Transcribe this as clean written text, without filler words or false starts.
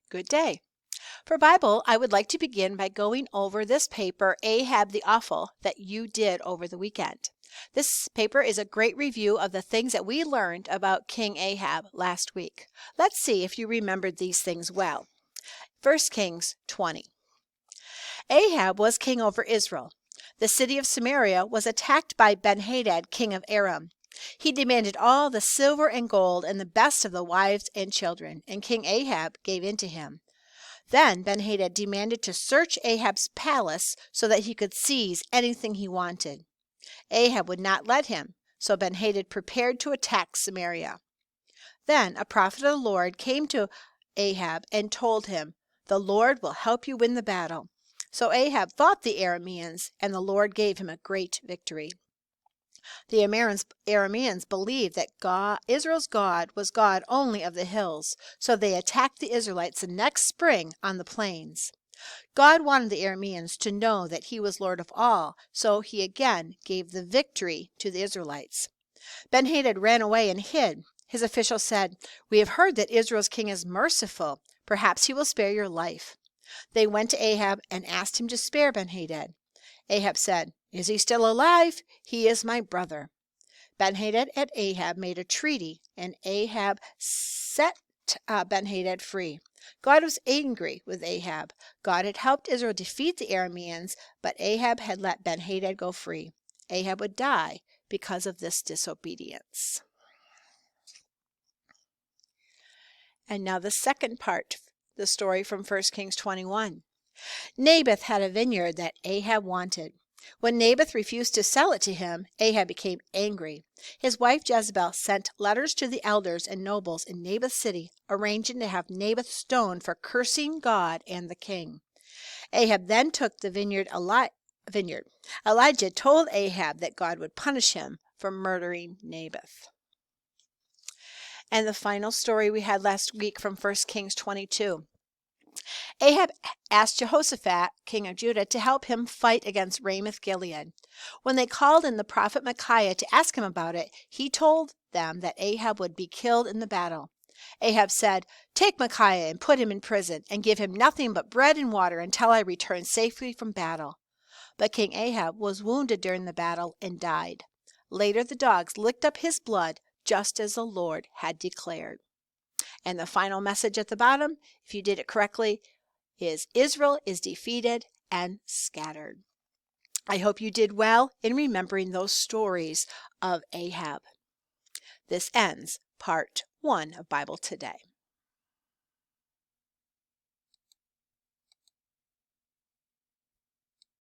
Good day. For Bible, I would like to begin by going over this paper, Ahab the Awful, that you did over the weekend. This paper is a great review of the things that we learned about King Ahab last week. Let's see if you remembered these things well. 1 Kings 20. Ahab was king over Israel. The city of Samaria was attacked by Benhadad, king of Aram. He demanded all the silver and gold and the best of the wives and children, and King Ahab gave in to him. Then Benhadad demanded to search Ahab's palace so that he could seize anything he wanted. Ahab would not let him, so Benhadad prepared to attack Samaria. Then a prophet of the Lord came to Ahab and told him, "The Lord will help you win the battle." So Ahab fought the Arameans, and the Lord gave him a great victory. The Arameans believed that Israel's God was God only of the hills, so they attacked the Israelites the next spring on the plains. God wanted the Arameans to know that he was Lord of all, so he again gave the victory to the Israelites. Benhadad ran away and hid. His officials said, "We have heard that Israel's king is merciful. Perhaps he will spare your life." They went to Ahab and asked him to spare Benhadad. Ahab said, "Is he still alive? He is my brother." Benhadad and Ahab made a treaty, and Ahab set Benhadad free. God was angry with Ahab. God had helped Israel defeat the Arameans, but Ahab had let Benhadad go free. Ahab would die because of this disobedience. And now the second part, the story from 1 Kings 21. Naboth had a vineyard that Ahab wanted. When Naboth refused to sell it to him, Ahab became angry. His wife Jezebel sent letters to the elders and nobles in Naboth's city, arranging to have Naboth stoned for cursing God and the king. Ahab then took the vineyard. Elijah told Ahab that God would punish him for murdering Naboth. And the final story we had last week from 1 Kings 22. Ahab asked Jehoshaphat, king of Judah, to help him fight against Ramoth Gilead. When they called in the prophet Micaiah to ask him about it, he told them that Ahab would be killed in the battle. Ahab said, "Take Micaiah and put him in prison, and give him nothing but bread and water until I return safely from battle." But King Ahab was wounded during the battle and died. Later the dogs licked up his blood, just as the Lord had declared. And the final message at the bottom, if you did it correctly, is Israel is defeated and scattered. I hope you did well in remembering those stories of Ahab. This ends part 1 of Bible Today.